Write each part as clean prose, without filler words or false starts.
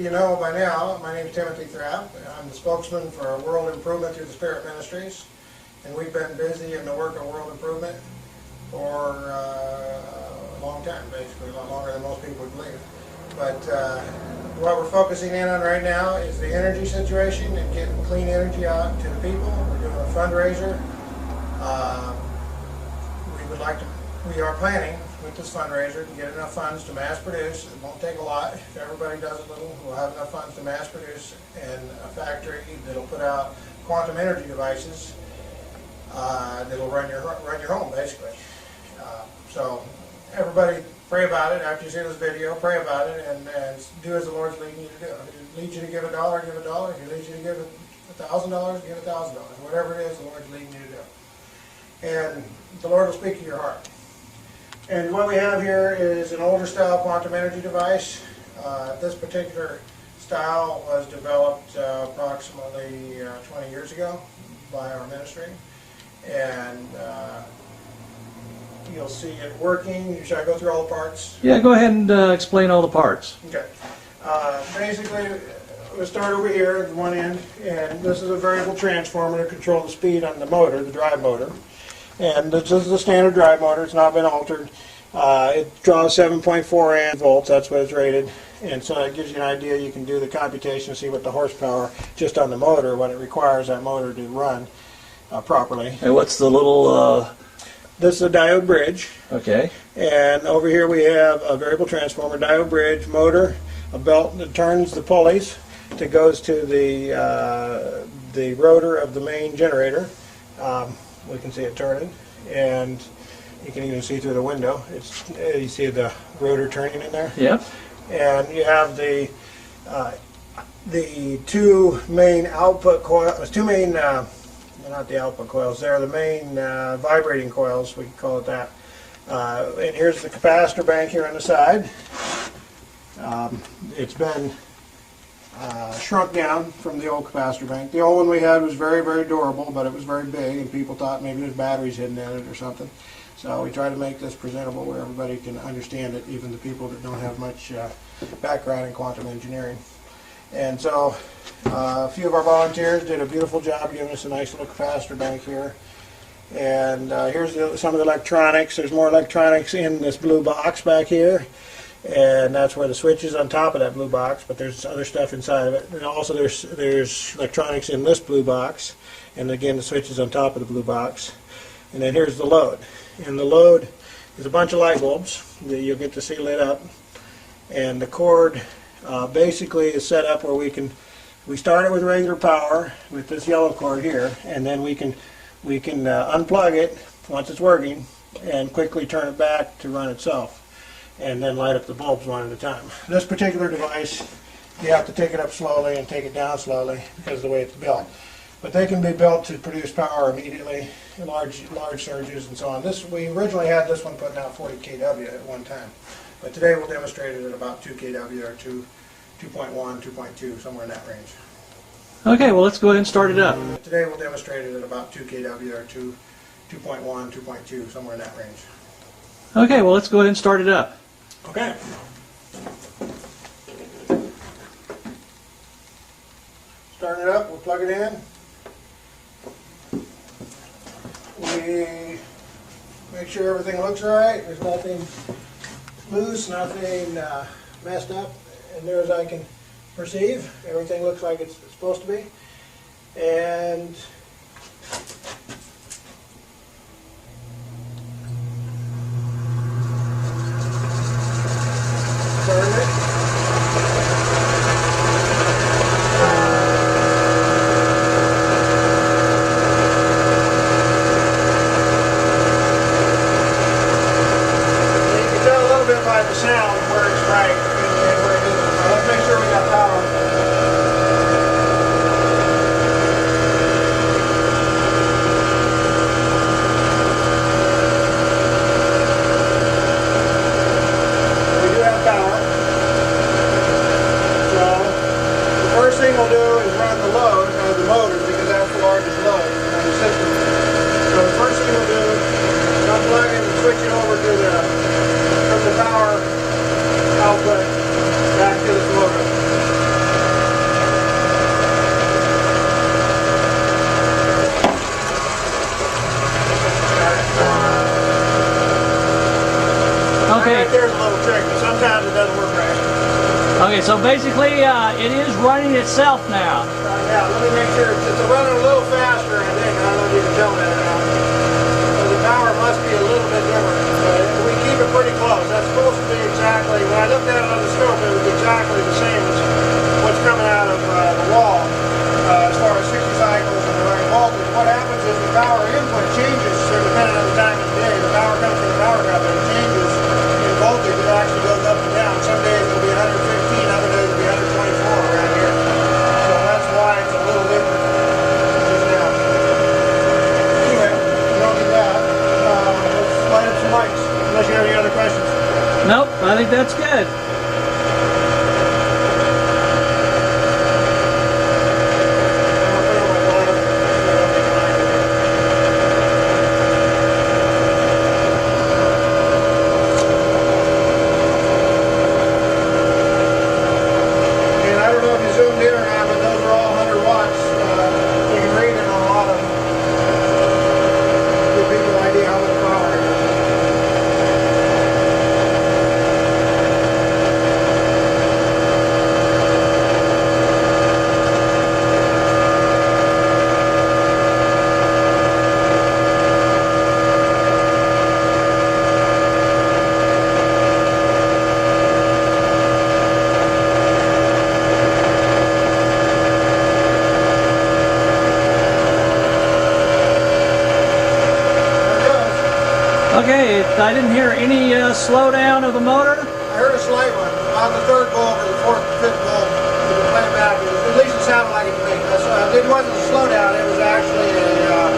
you know by now, my name is Timothy Thrapp. I'm the spokesman for World Improvement through the Spirit Ministries, and we've been busy in the work of World Improvement for a long time, basically, a lot longer than most people would believe. But what we're focusing in on right now is the energy situation and getting clean energy out to the people. We're doing a fundraiser. We are planning with this fundraiser to get enough funds to mass produce. It won't take a lot. If everybody does a little, we'll have enough funds to mass produce in a factory that'll put out quantum energy devices that'll run your home, basically. So everybody pray about it. After you see this video, pray about it and do as the Lord's leading you to do. If He leads you to give $1, give $1. If He leads you to give $1,000, give $1,000. Whatever it is, the Lord's leading you to do. And the Lord will speak to your heart. And what we have here is an older style quantum energy device. This particular style was developed approximately 20 years ago by our ministry. And you'll see it working. Should I go through all the parts? Yeah, go ahead and explain all the parts. Okay. Basically, we'll start over here at one end, and this is a variable transformer to control the speed on the motor, the drive motor. And this is the standard drive motor. It's not been altered. It draws 7.4 amp volts. That's what it's rated. And so it gives you an idea. You can do the computation, see what the horsepower just on the motor, what it requires that motor to run properly. And what's the little... This is a diode bridge. Okay. And over here we have a variable transformer, diode bridge, motor, a belt that turns the pulleys that goes to the rotor of the main generator. We can see it turning, and you can even see through the window. You see the rotor turning in there. Yep. And you have the two main output coils, not the output coils. They're the main vibrating coils. We can call it that. And here's the capacitor bank here on the side. It's been shrunk down from the old capacitor bank. The old one we had was very, very durable, but it was very big, and people thought maybe there's batteries hidden in it or something. So we try to make this presentable where everybody can understand it, even the people that don't have much background in quantum engineering. And so a few of our volunteers did a beautiful job giving us a nice little capacitor bank here. And here's some of the electronics. There's more electronics in this blue box back here. And that's where the switch is on top of that blue box, but there's other stuff inside of it. And also there's electronics in this blue box, and again the switch is on top of the blue box. And then here's the load. And the load is a bunch of light bulbs that you'll get to see lit up. And the cord basically is set up where we start it with regular power with this yellow cord here, and then we can unplug it once it's working and quickly turn it back to run itself, and then light up the bulbs one at a time. This particular device, you have to take it up slowly and take it down slowly because of the way it's built. But they can be built to produce power immediately, large surges and so on. We originally had this one putting out 40 kW at one time. But today we'll demonstrate it at about 2 kW or 2.1, 2.2, somewhere in that range. Okay, well let's go ahead and start it up. Today we'll demonstrate it at about 2 kW or 2.1, 2.2, somewhere in that range. Okay, well let's go ahead and start it up. Okay. Starting it up, we'll plug it in. We make sure everything looks right. There's nothing loose, nothing messed up. As near as I can perceive, everything looks like it's supposed to be. And turn it. By the sound where it's right and where it isn't. So let's make sure we got power. We do have power. So the first thing we'll do is run the load of the motor because that's the largest load on the system. So the first thing we'll do is unplug it and switch it over to the power output back to this motor. so basically it is running itself now. Yeah, let me make sure it's running a little faster, I think. I don't know if you can tell that or not. So the power must be a little bit different. We keep it pretty close. That's supposed to be exactly, when I looked at it on the scope, it was exactly the same as what's coming out of the wall as far as 60 cycles and the right voltage. What happens is the power input changes depending on the time of the day. The power comes from the power company. It changes in voltage. It actually goes up and down. Some days it'll be 115, other days it'll be 124 around here. So that's why it's a little different just now. Anyway, we don't need that. Let's light up some lights, unless you have any other questions. Nope, I think that's good. Okay, I didn't hear any slowdown of the motor. I heard a slight one on the third volt or the fourth, fifth volt. If you play it back, at least it sounded like it to me. It wasn't a slowdown, it was actually a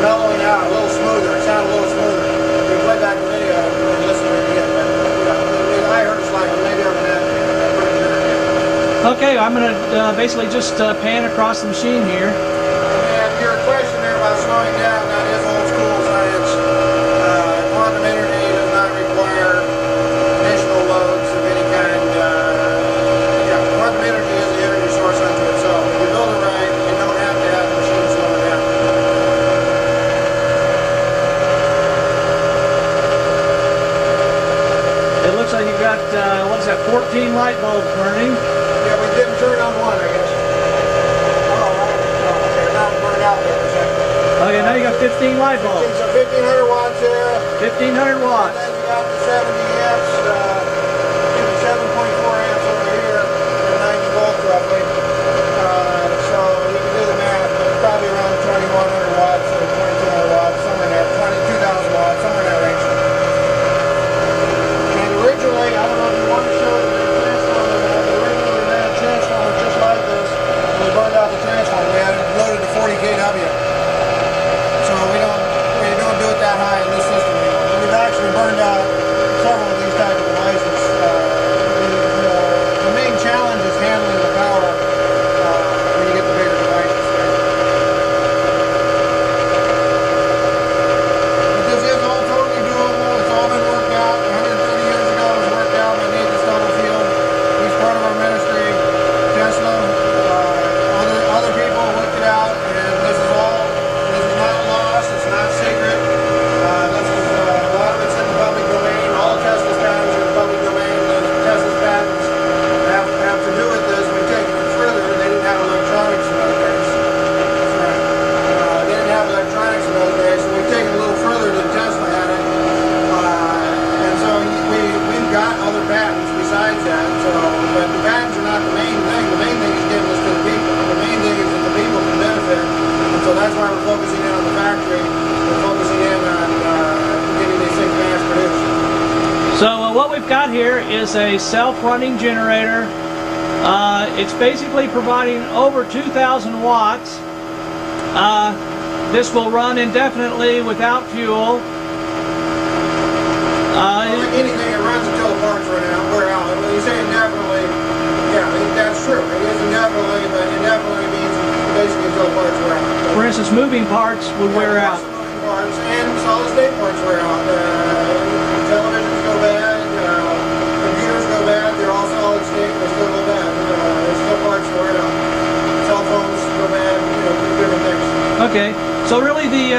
mellowing out, a little smoother. It sounded a little smoother. If you play back the video and listen to it again, I heard a slight one, maybe over that. Okay, I'm going to basically just pan across the machine here. And your question there about slowing down, that is old school science. Quantum energy does not require additional loads of any kind. Quantum energy is the energy source unto itself. If you build it right, you don't have to have the machine slow it down. It looks like you've got, what is that, 14 light bulbs burning. Yeah, we didn't turn on one, I guess. Okay, now I'm burned out there for a second. Okay, now you got 15 light bulbs. So 1500 watts there. 1500 watts. And then you got the 70 amps, 7.4 amps over here, and 90 volts roughly. So you can do the math, but it's probably around 2100 watts or 2200 watts, somewhere in there, 22,000 watts, somewhere in that range. And originally, I don't know if you want to show the transformer, but originally we ran a transformer just like this, and we burned out the transformer. We had it loaded to 40 kW. So we don't do it that high in this system anymore. But we've actually burned out several of these type of devices. The main challenge is handling the power when you get the bigger devices. But this is all totally doable. It's all been worked out. 130 years ago it was worked out by Nathan Stubblefield. He's part of our ministry. Tesla, other people worked it out, and this is not lost. It's not secret. A lot of it's in the public domain. All Tesla's patents are in the public domain. Tesla's patents have to do with this. We've taken it further. They didn't have electronics in those days. That's right. They didn't have electronics in those days, so we've taken it a little further than Tesla had it. And so we've got other patents besides that. But the patents are not the main thing. The main thing is getting this to the people. The main thing is that the people can benefit. And so that's why we're focusing in on the factory. We're focusing in on getting these things mass produced. So what we've got here is a self-running generator. It's basically providing over 2,000 watts. This will run indefinitely without fuel. Like anything, it runs until the parts wear out. When you say indefinitely, yeah, that's true. It is indefinitely, but indefinitely means basically until the parts wear out. For instance, moving parts would wear out. Moving parts and solid state parts wear out. Televisions go bad, computers go bad. They're all solid state, they still go bad. There's still parts that wear out. Cell phones go bad. Different things. Okay, so really the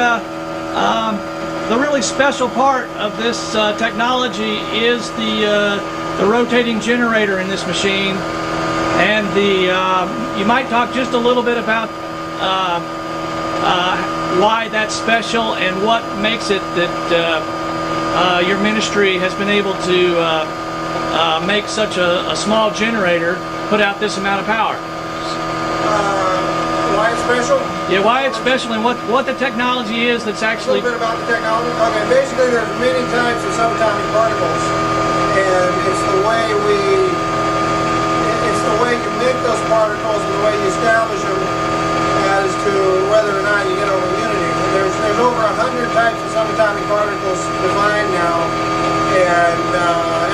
really special part of this technology is the the rotating generator in this machine, and you might talk just a little bit about why that's special and what makes it that your ministry has been able to make such a small generator put out this amount of power. Why it's special? Yeah, why it's special and what the technology is that's actually... A little bit about the technology? Okay, basically there's many types of subatomic particles, and it's the way you make those particles and the way you establish them as to whether or not you get over unity. And there's over 100 types of subatomic particles defined now, and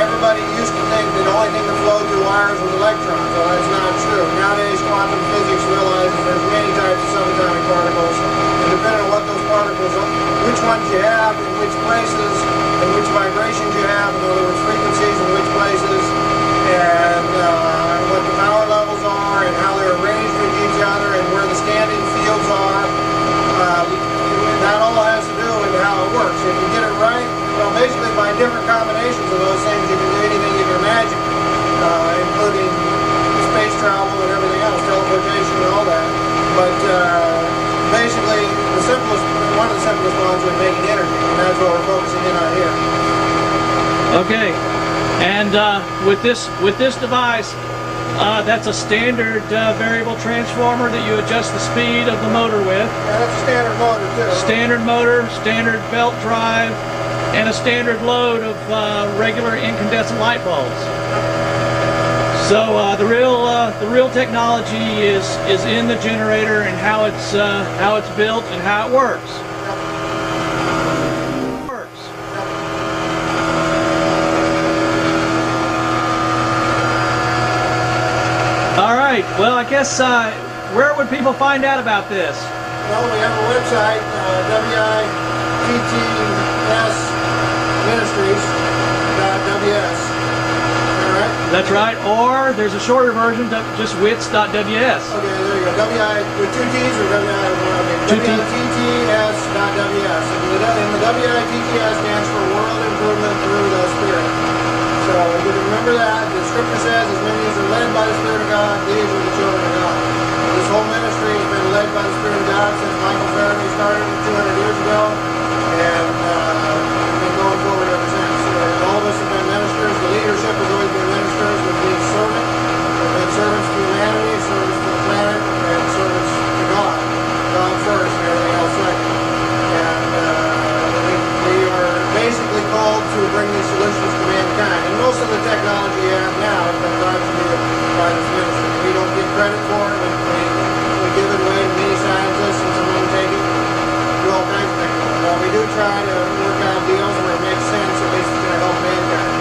everybody used to think that the only thing that flowed through wires was electrons. Well, that's not true. Nowadays, quantum physics realizes there's many types of subatomic particles, and depending on what those particles are, which ones you have, in which places, and which vibrations you have, in other words, frequencies in which places, and what the power levels are, and how they're arranged with each other, and where the standing fields are. That all has to do with how it works. If you get it right, well, basically by different combinations of those things, you can do anything you can imagine, including space travel and everything else, teleportation and all that. But basically, one of the simplest ones is making energy, and that's what we're focusing in on here. Okay, and with this device, that's a standard variable transformer that you adjust the speed of the motor with. Yeah, that's a standard motor too. Standard motor, standard belt drive, and a standard load of regular incandescent light bulbs. So the real technology is in the generator and how it's built and how it works. All right. Well, I guess where would people find out about this? Well, we have a website, WITTSministries.ws. That's right. Or there's a shorter version, just wits.ws. Okay, there you go. With two T's or WI? Okay. WITTS.ws. And the WITTS stands for World Improvement Through the Spirit. So you can remember that. The scripture says, as many as are led by the Spirit of God, these are the children of God. This whole ministry has been led by the Spirit of God since Michael Faraday started 200 years ago, and been going forward ever since. All of us have been ministers. The leadership has always been ministers. We've been servants. We've been servants to humanity, servants to the planet, and servants to God. God first and everything else second. And we are basically called to bring these solutions to mankind. And most of the technology you have now has been brought to you by this ministry. We don't get credit for it. We give it away to many scientists and some undertakings. Do all kinds of things. But we do try to work out deals where it makes sense, at least it's going to help mankind.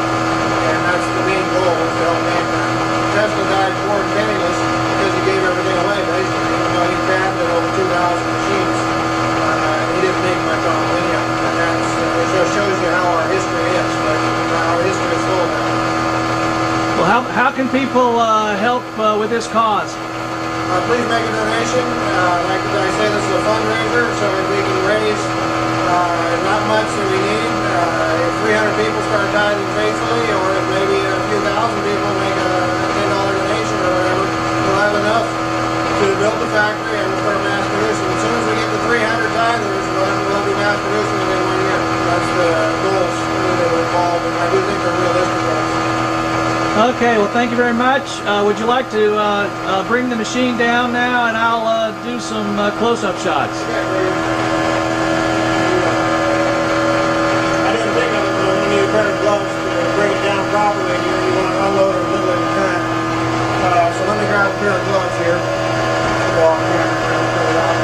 And that's the main goal, is to help mankind. Tesla died poor and penniless because he gave everything away, basically. Even though he patented over 2,000 machines, he didn't make much on them anyhow. And it just shows you how our history is, but our history is full of that. Well, how can people help with this cause? Please make a donation. Like I say, this is a fundraiser, so if we can raise not much that we need, if 300 people start tithing faithfully, or if maybe a few thousand people make a $10 donation or whatever, we'll have enough to build the factory and we'll start mass producing. As soon as we get to 300 tithers, we'll be mass producing within 1 year. That's the goals that are involved, and I do think they're realistic goals. Okay, well, thank you very much. Would you like to bring the machine down now, and I'll do some close-up shots. Okay, I didn't think of it, but I'm going to need a pair of gloves to bring it down properly. You want to unload it a little at a time. So let me grab a pair of gloves here. Walk in and pull it out.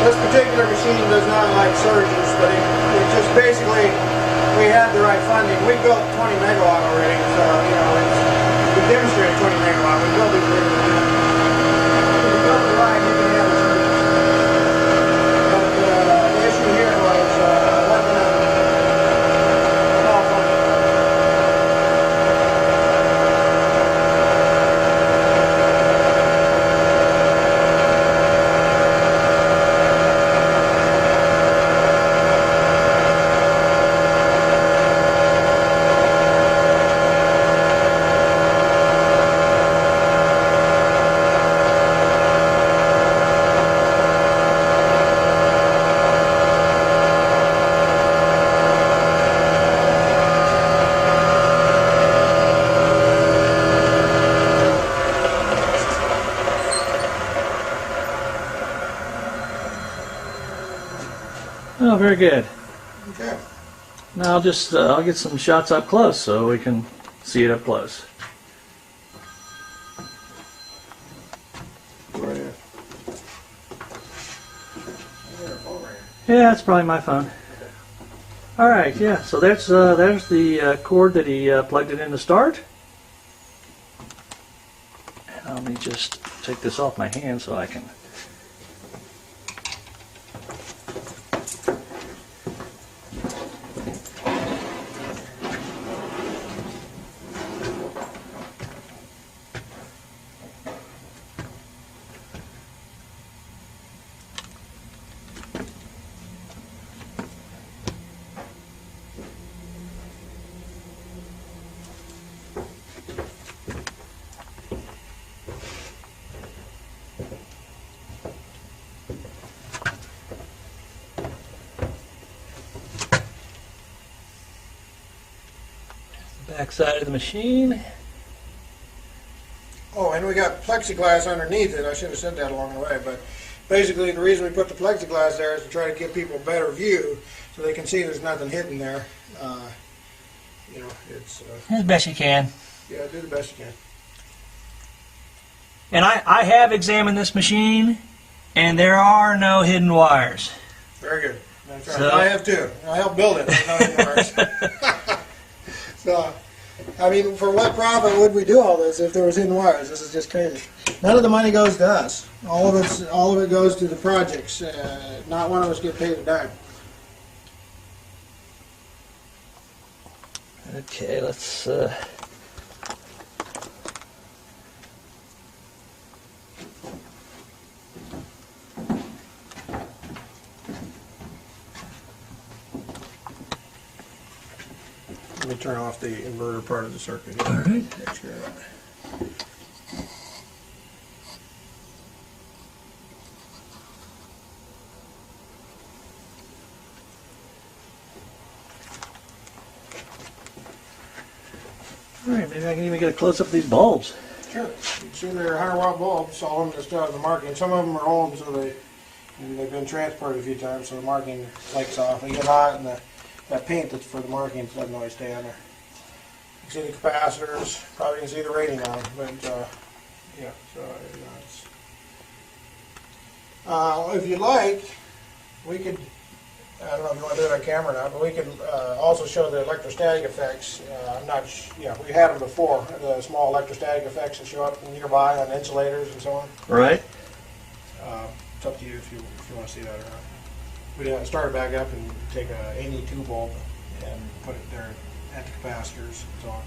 This particular machine does not like surgeons, but it just basically, we had the right funding. We built 20 megawatt already, so we demonstrated 20 megawatt. We built it bigger than that. If you built it right, you can have a surgeon. But the issue here was working on small funding. good. Okay. Now I'll get some shots up close so we can see it up close. Right. Yeah, that's probably my phone. All right, yeah. So there's the cord that he plugged it in to start. And let me just take this off my hand so I can. Back side of the machine. Oh, and we got plexiglass underneath it. I should have said that along the way, but basically the reason we put the plexiglass there is to try to give people a better view so they can see there's nothing hidden there. You know, it's... As best you can. Yeah, do the best you can. And I have examined this machine, and there are no hidden wires. Very good. That's right. So, I have too. I helped build it. There's no hidden wires. So, I mean, for what profit would we do all this if there was hidden wires? This is just crazy. None of the money goes to us. All of it goes to the projects. Not one of us get paid a dime. Okay, let's. Let me turn off the inverter part of the circuit. All right. Make sure of that. All right, maybe I can even get a close up of these bulbs. Sure. You can see they're 100-watt bulbs, all of them that still have the marking. Some of them are old, so they've been transported a few times, so the marking flakes off. They get hot, and that paint that's for the marking doesn't always stay on there. You can see the capacitors. Probably can see the rating on them, but yeah. So you know, if you like, we could. I don't know if you want to do it on camera or not, but we could also show the electrostatic effects. I'm not. We had them before. The small electrostatic effects that show up nearby on insulators and so on. Right. It's up to you if you want to see that or not. We'd have to start it back up and take any 2 bulb and put it there at the capacitors and so on.